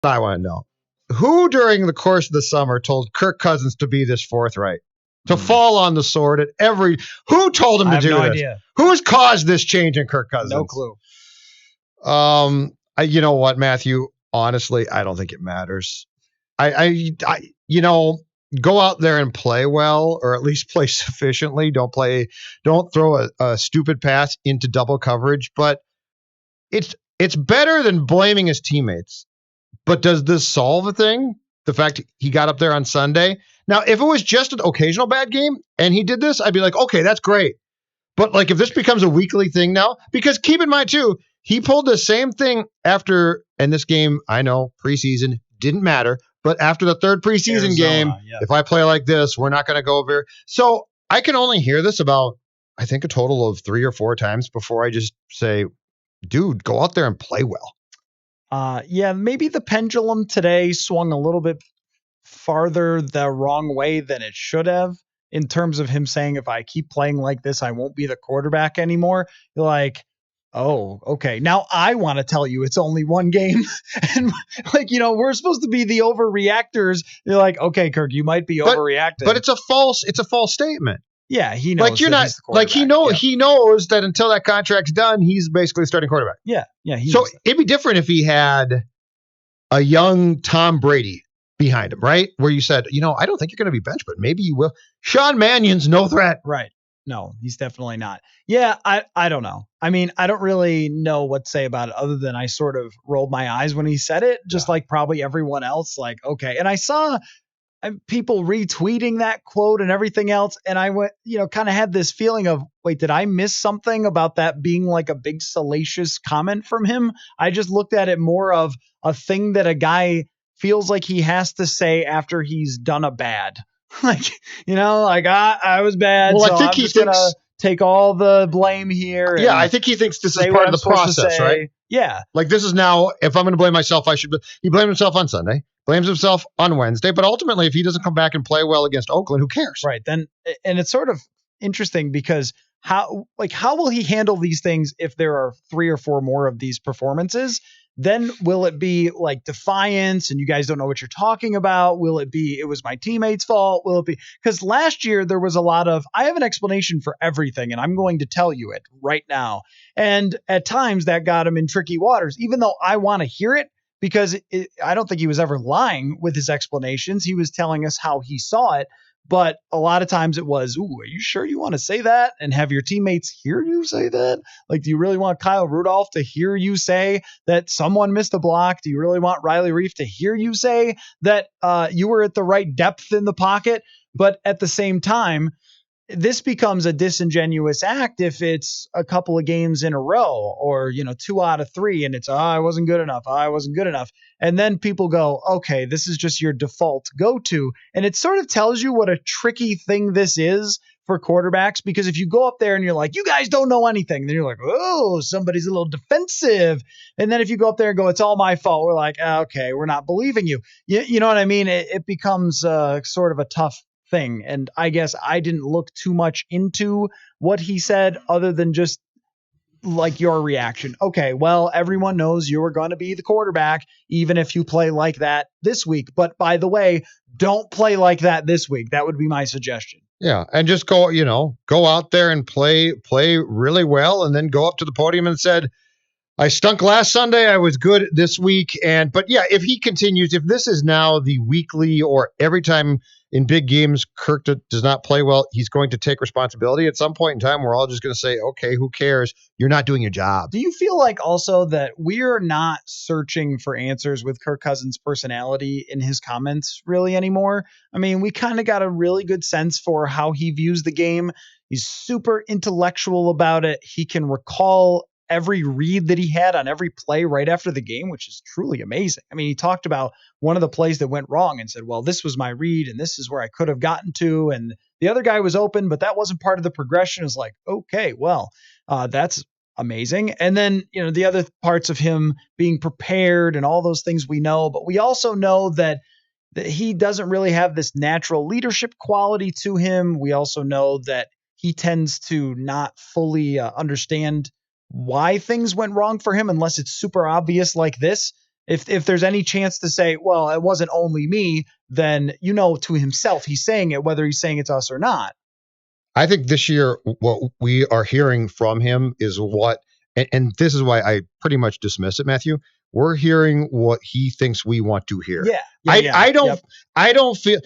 I want to know. Who during the course of the summer told Kirk Cousins to be this forthright? To fall on the sword at every... Who told him to do this? I have no idea. Who's caused this change in Kirk Cousins? No clue. You know what, Matthew? Honestly, I don't think it matters. Go out there and play well, or at least play sufficiently. Don't throw a stupid pass into double coverage, but it's better than blaming his teammates. But does this solve a thing? The fact he got up there on Sunday? Now, if it was just an occasional bad game and he did this, I'd be like, okay, that's great. But like if this becomes a weekly thing now, because keep in mind too, he pulled the same thing after, and this game, I know, preseason didn't matter, but after the third preseason game, if I play like this, we're not going to go over. So I can only hear this about, I think, a total of 3 or 4 times before I just say, dude, go out there and play well. Maybe the pendulum today swung a little bit farther the wrong way than it should have in terms of him saying, if I keep playing like this, I won't be the quarterback anymore. You're like, oh, okay. Now I want to tell you it's only one game. And we're supposed to be the overreactors. You're like, okay, Kirk, you might be overreacting. But it's a false statement. Yeah, he knows. Like you're not like he knows that until that contract's done, he's basically starting quarterback. Yeah. So it'd be different if he had a young Tom Brady behind him, right? Where you said, I don't think you're going to be benched, but maybe you will. Sean Mannion's no threat. Right. No, he's definitely not. Yeah, I don't know. I mean, I don't really know what to say about it other than I sort of rolled my eyes when he said it, just like probably everyone else. Like, okay. And I saw people retweeting that quote and everything else. And I went, kind of had this feeling of, wait, did I miss something about that being like a big salacious comment from him? I just looked at it more of a thing that a guy feels like he has to say after he's done a bad. I was bad. Well, so I think I'm just gonna take all the blame here. Yeah, I think he thinks this is part of the process, right? Yeah. Like this is now, if I'm going to blame myself, he blamed himself on Sunday, blames himself on Wednesday, but ultimately if he doesn't come back and play well against Oakland, who cares? Right. Then, and it's sort of interesting because how will he handle these things if there are 3 or 4 more of these performances? Then will it be like defiance and you guys don't know what you're talking about? Will it be, it was my teammate's fault? Will it be, because last year there was a lot of, I have an explanation for everything and I'm going to tell you it right now. And at times that got him in tricky waters, even though I want to hear it because I don't think he was ever lying with his explanations. He was telling us how he saw it. But a lot of times it was, ooh, are you sure you want to say that? And have your teammates hear you say that? Like, do you really want Kyle Rudolph to hear you say that someone missed a block? Do you really want Riley Reif to hear you say that you were at the right depth in the pocket? But at the same time, this becomes a disingenuous act if it's a couple of games in a row or, 2 out of 3 and it's, I wasn't good enough. I wasn't good enough. And then people go, okay, this is just your default go-to. And it sort of tells you what a tricky thing this is for quarterbacks, because if you go up there and you're like, you guys don't know anything, then you're like, oh, somebody's a little defensive. And then if you go up there and go, it's all my fault, we're like, okay, we're not believing you. You know what I mean? It becomes sort of a tough thing. And I guess I didn't look too much into what he said other than just like your reaction. Okay, well, everyone knows you are going to be the quarterback, even if you play like that this week. But by the way, don't play like that this week. That would be my suggestion. Yeah. And just go out there and play really well. And then go up to the podium and said, I stunk last Sunday. I was good this week. But yeah, if he continues, if this is now the weekly or every time in big games, Kirk does not play well, he's going to take responsibility. At some point in time, we're all just going to say, okay, who cares? You're not doing your job. Do you feel like also that we're not searching for answers with Kirk Cousins' personality in his comments really anymore? I mean, we kind of got a really good sense for how he views the game. He's super intellectual about it. He can recall every read that he had on every play right after the game, which is truly amazing. I mean, he talked about one of the plays that went wrong and said, well, this was my read and this is where I could have gotten to. And the other guy was open, but that wasn't part of the progression. It's like, okay, well, that's amazing. And then, the other parts of him being prepared and all those things we know, but we also know that he doesn't really have this natural leadership quality to him. We also know that he tends to not fully understand why things went wrong for him unless it's super obvious like this. If there's any chance to say, well, it wasn't only me, then, to himself, he's saying it, whether he's saying it's us or not. I think this year, what we are hearing from him is and this is why I pretty much dismiss it, Matthew. We're hearing what he thinks we want to hear. Yeah. I don't, Yep. I don't feel,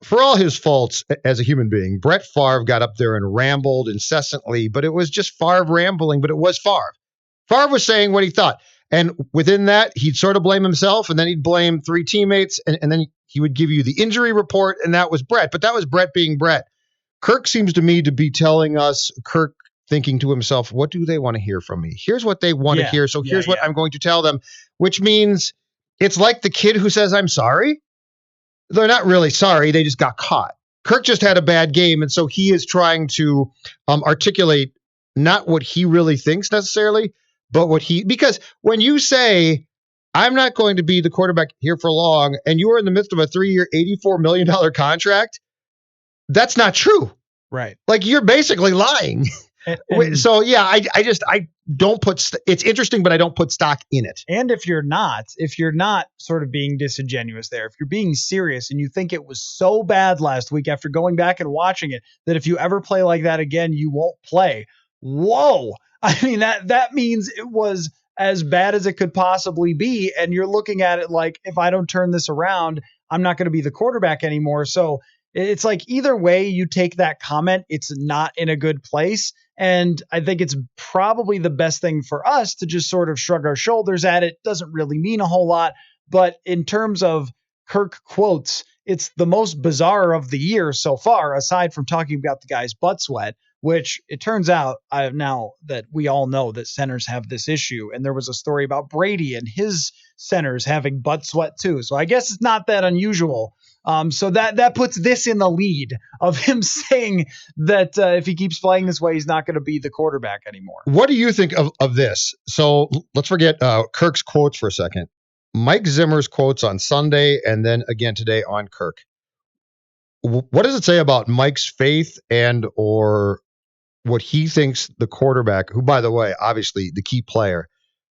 for all his faults as a human being, Brett Favre got up there and rambled incessantly, but it was just Favre rambling, but it was Favre. Favre was saying what he thought. And within that, he'd sort of blame himself, and then he'd blame three teammates, and then he would give you the injury report, and that was Brett. But that was Brett being Brett. Kirk seems to me to be telling us, Kirk thinking to himself, what do they want to hear from me? Here's what they want to hear. So here's what I'm going to tell them, which means it's like the kid who says, I'm sorry. They're not really sorry. They just got caught. Kirk just had a bad game. And so he is trying to articulate not what he really thinks necessarily, but because when you say, I'm not going to be the quarterback here for long, and you are in the midst of a 3-year, $84 million contract, that's not true. Right. Like, you're basically lying. So yeah, I don't put, it's interesting, but I don't put stock in it. And if you're not sort of being disingenuous there, if you're being serious and you think it was so bad last week after going back and watching it, that if you ever play like that again, you won't play. Whoa. I mean, that means it was as bad as it could possibly be. And you're looking at it like, if I don't turn this around, I'm not going to be the quarterback anymore. So it's like, either way you take that comment, it's not in a good place. And I think it's probably the best thing for us to just sort of shrug our shoulders at it. Doesn't really mean a whole lot. But in terms of Kirk quotes, it's the most bizarre of the year so far, aside from talking about the guy's butt sweat, which it turns out now that we all know that centers have this issue. And there was a story about Brady and his centers having butt sweat too. So I guess it's not that unusual. So that puts this in the lead of him saying that if he keeps playing this way, he's not going to be the quarterback anymore. What do you think of this? So let's forget Kirk's quotes for a second. Mike Zimmer's quotes on Sunday and then again today on Kirk. What does it say about Mike's faith and or what he thinks the quarterback, who, by the way, obviously the key player,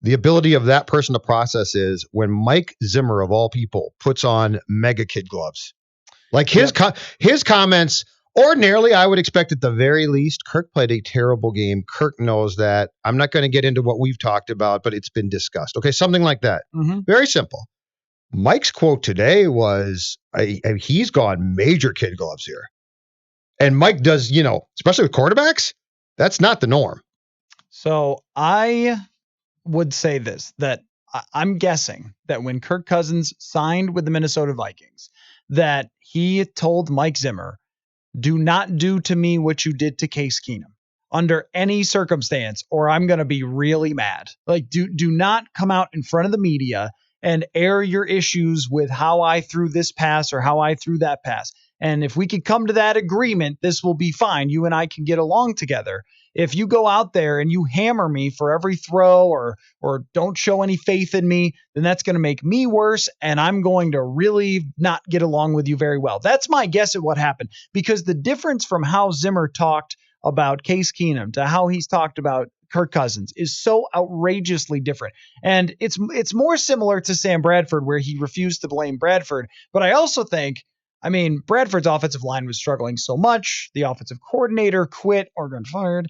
the ability of that person to process is when Mike Zimmer, of all people, puts on mega kid gloves. Like his comments, ordinarily, I would expect at the very least, Kirk played a terrible game. Kirk knows that. I'm not going to get into what we've talked about, but it's been discussed. Okay, something like that. Mm-hmm. Very simple. Mike's quote today was, he's gone major kid gloves here. And Mike does, especially with quarterbacks, that's not the norm. So I would say this, that I'm guessing that when Kirk Cousins signed with the Minnesota Vikings, that he told Mike Zimmer, do not do to me what you did to Case Keenum under any circumstance, or I'm going to be really mad. Like, do not come out in front of the media and air your issues with how I threw this pass or how I threw that pass. And if we could come to that agreement, this will be fine. You and I can get along together. If you go out there and you hammer me for every throw or don't show any faith in me, then that's going to make me worse, and I'm going to really not get along with you very well. That's my guess at what happened, because the difference from how Zimmer talked about Case Keenum to how he's talked about Kirk Cousins is so outrageously different. And it's more similar to Sam Bradford, where he refused to blame Bradford. But I also think, Bradford's offensive line was struggling so much. The offensive coordinator quit or got fired.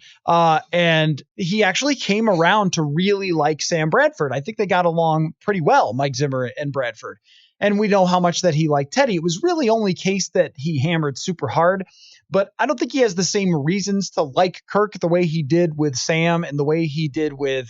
And he actually came around to really like Sam Bradford. I think they got along pretty well, Mike Zimmer and Bradford. And we know how much that he liked Teddy. It was really only Case that he hammered super hard. But I don't think he has the same reasons to like Kirk the way he did with Sam and the way he did with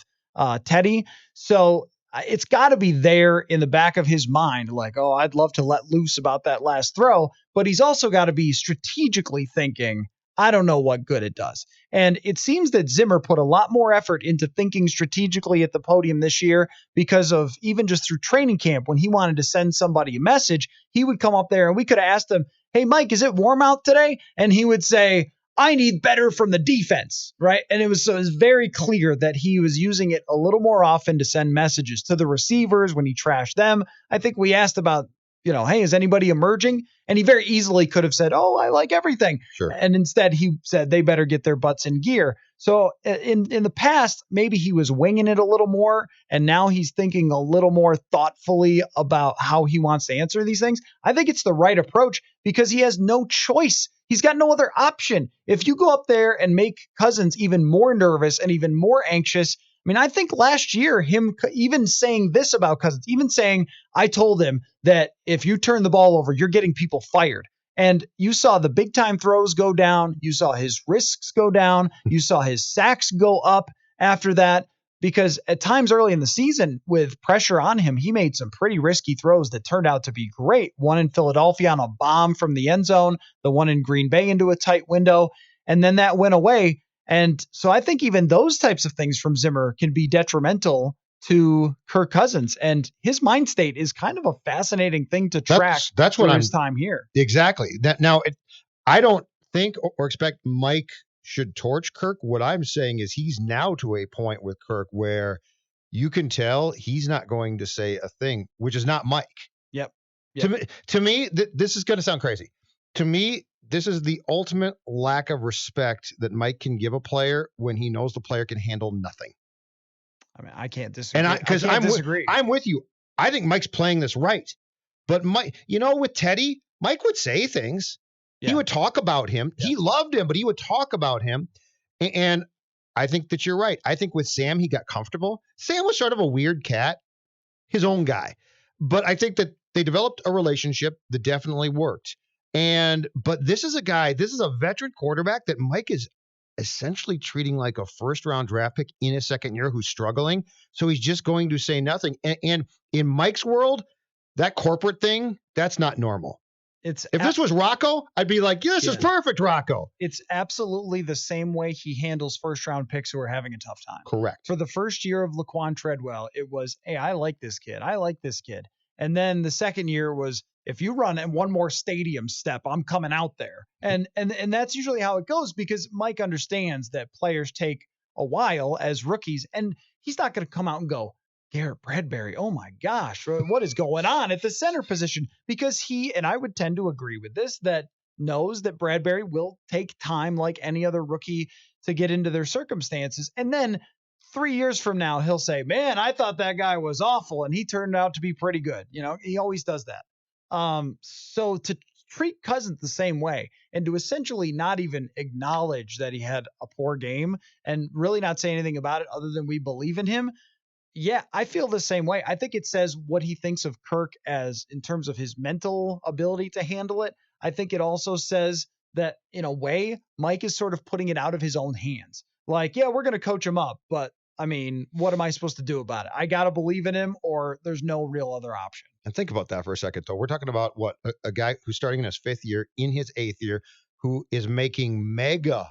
Teddy. So it's got to be there in the back of his mind, like, oh, I'd love to let loose about that last throw. But he's also got to be strategically thinking, I don't know what good it does. And it seems that Zimmer put a lot more effort into thinking strategically at the podium this year, because of even just through training camp, when he wanted to send somebody a message, he would come up there and we could have asked him, hey, Mike, is it warm out today? And he would say, I need better from the defense, right? And it was very clear that he was using it a little more often to send messages to the receivers when he trashed them. I think we asked about hey, is anybody emerging? And he very easily could have said, oh, I like everything. Sure. And instead he said they better get their butts in gear. So in the past, maybe he was winging it a little more, and now he's thinking a little more thoughtfully about how he wants to answer these things. I think it's the right approach because he has no choice. He's got no other option. If you go up there and make Cousins even more nervous and even more anxious, I mean, I think last year, him even saying this about Cousins, even saying, I told him that if you turn the ball over, you're getting people fired. And you saw the big time throws go down. You saw his risks go down. You saw his sacks go up after that, because at times early in the season with pressure on him, he made some pretty risky throws that turned out to be great. One in Philadelphia on a bomb from the end zone, the one in Green Bay into a tight window. And then that went away. And so I think even those types of things from Zimmer can be detrimental to Kirk Cousins, and his mind state is kind of a fascinating thing to track. That's what his time here. Exactly. That now, I don't think or expect Mike should torch Kirk. What I'm saying is he's now to a point with Kirk where you can tell he's not going to say a thing, which is not Mike. Yep. To me, this is going to sound crazy. To me, this is the ultimate lack of respect that Mike can give a player when he knows the player can handle nothing. I mean, I can't disagree. And because I'm with you. I think Mike's playing this right. But Mike, with Teddy, Mike would say things. Yeah. He would talk about him. Yeah. He loved him, but he would talk about him. And I think that you're right. I think with Sam, he got comfortable. Sam was sort of a weird cat, his own guy. But I think that they developed a relationship that definitely worked. But this is a veteran quarterback that Mike is essentially treating like a first-round draft pick in his second year who's struggling. So he's just going to say nothing. And in Mike's world, that corporate thing, that's not normal. If this was Rocco, I'd be like, this is perfect, Rocco. It's absolutely the same way he handles first-round picks who are having a tough time. Correct. For the first year of Laquan Treadwell, it was, hey, I like this kid. And then the second year was, if you run one more stadium step, I'm coming out there. And that's usually how it goes, because Mike understands that players take a while as rookies, and he's not going to come out and go, Garrett Bradbury, oh my gosh, what is going on at the center position? Because he, and I would tend to agree with this, that knows that Bradbury will take time like any other rookie to get into their circumstances. And then 3 years from now, he'll say, man, I thought that guy was awful, and he turned out to be pretty good. He always does that. So to treat Cousins the same way and to essentially not even acknowledge that he had a poor game and really not say anything about it other than we believe in him. Yeah, I feel the same way. I think it says what he thinks of Kirk as in terms of his mental ability to handle it. I think it also says that in a way, Mike is sort of putting it out of his own hands. Like, yeah, we're going to coach him up, but I mean, what am I supposed to do about it? I got to believe in him, or there's no real other option. And think about that for a second, though. We're talking about a guy who's starting in his fifth year, in his eighth year, who is making mega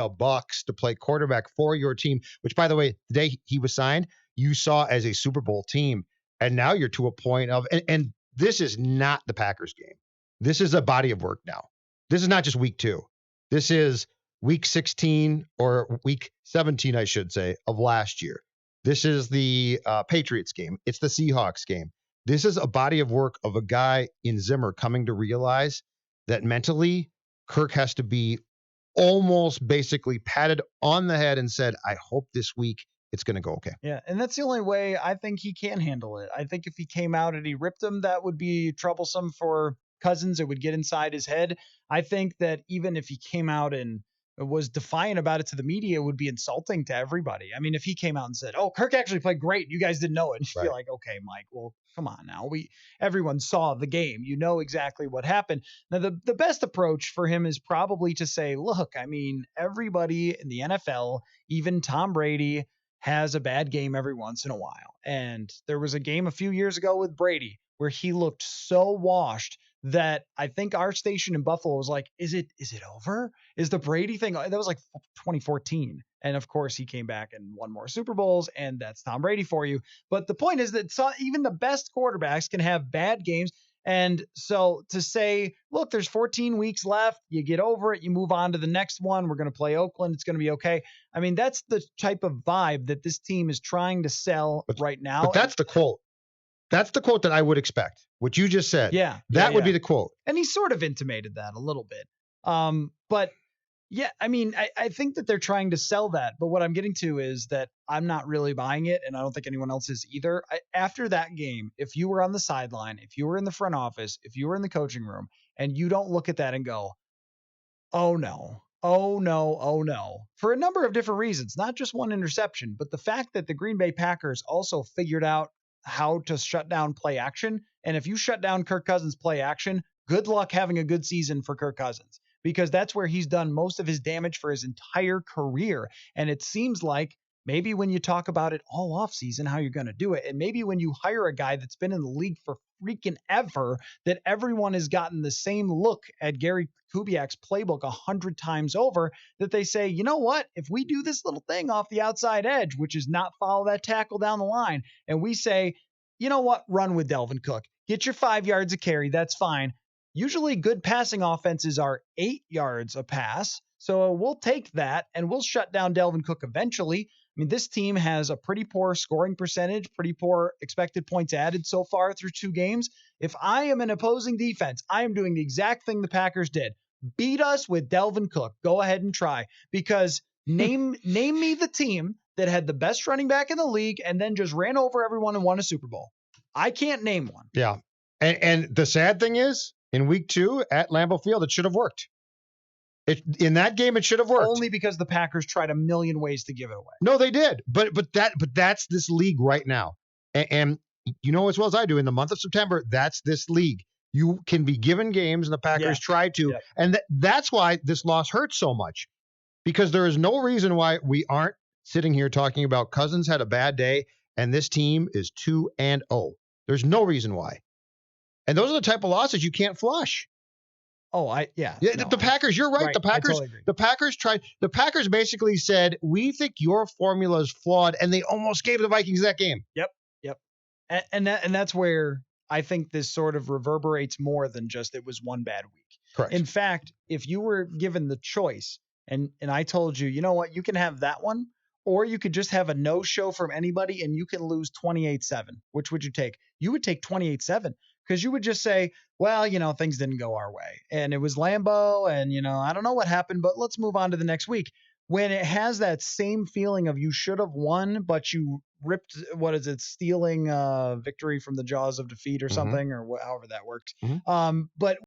bucks to play quarterback for your team, which, by the way, the day he was signed, you saw as a Super Bowl team. And now you're to a point of, and this is not the Packers game. This is a body of work now. This is not just week 2. This is week 16 or week 17, I should say, of last year. This is the Patriots game. It's the Seahawks game. This is a body of work of a guy in Zimmer coming to realize that mentally Kirk has to be almost basically patted on the head and said, I hope this week it's going to go okay. Yeah, and that's the only way I think he can handle it. I think if he came out and he ripped him, that would be troublesome for Cousins. It would get inside his head. I think that even if he came out and was defiant about it to the media, it would be insulting to everybody. I mean, if he came out and said, oh, Kirk actually played great, you guys didn't know it, you'd be like, okay, Mike, well, come on now. Everyone saw the game. You know exactly what happened. Now, the best approach for him is probably to say, look, I mean, everybody in the NFL, even Tom Brady, has a bad game every once in a while. And there was a game a few years ago with Brady where he looked so washed that I think our station in Buffalo was like, is it over? Is the Brady thing? That was like 2014. And of course he came back and won more Super Bowls, and that's Tom Brady for you. But the point is that even the best quarterbacks can have bad games. And so to say, look, there's 14 weeks left, you get over it, you move on to the next one. We're going to play Oakland. It's going to be okay. I mean, that's the type of vibe that this team is trying to sell right now. But that's the quote. That's the quote that I would expect. What you just said. Yeah. That would be the quote. And he sort of intimated that a little bit. But yeah, I mean, I think that they're trying to sell that. But what I'm getting to is that I'm not really buying it. And I don't think anyone else is either. After that game, if you were on the sideline, if you were in the front office, if you were in the coaching room, and you don't look at that and go, oh no, oh no, oh no, for a number of different reasons, not just one interception, but the fact that the Green Bay Packers also figured out how to shut down play action. And if you shut down Kirk Cousins play action, good luck having a good season for Kirk Cousins, because that's where he's done most of his damage for his entire career. And it seems like maybe when you talk about it all offseason, how you're going to do it, and maybe when you hire a guy that's been in the league for freaking ever, that everyone has gotten the same look at Gary Kubiak's playbook 100 times over, that they say, you know what, if we do this little thing off the outside edge, which is not follow that tackle down the line, and we say, you know what, run with Dalvin Cook, get your 5 yards of carry, that's fine. Usually good passing offenses are 8 yards a pass. So we'll take that and we'll shut down Dalvin Cook eventually. I mean, this team has a pretty poor scoring percentage, pretty poor expected points added so far through 2 games. If I am an opposing defense, I am doing the exact thing the Packers did. Beat us with Dalvin Cook. Go ahead and try, because name me the team that had the best running back in the league and then just ran over everyone and won a Super Bowl. I can't name one. Yeah. And the sad thing is, in week 2 at Lambeau Field, it should have worked. In that game, it should have worked. Only because the Packers tried a million ways to give it away. No, they did. But that's this league right now. And you know as well as I do, in the month of September, that's this league. You can be given games, and the Packers tried to. Yeah. And that's why this loss hurts so much, because there is no reason why we aren't sitting here talking about Cousins had a bad day and this team is 2-0. There's no reason why. And those are the type of losses you can't flush. Oh, the Packers, you're right. The Packers, totally the Packers tried. The Packers basically said, we think your formula is flawed, and they almost gave the Vikings that game. Yep. And that's where I think this sort of reverberates more than just it was one bad week. Correct. In fact, if you were given the choice and I told you, you know what, you can have that one, or you could just have a no-show from anybody and you can lose 28-7. Which would you take? You would take 28-7. Because you would just say, well, things didn't go our way. And it was Lambeau, and, I don't know what happened, but let's move on to the next week. When it has that same feeling of you should have won, but you ripped, stealing victory from the jaws of defeat or something, or however that worked. But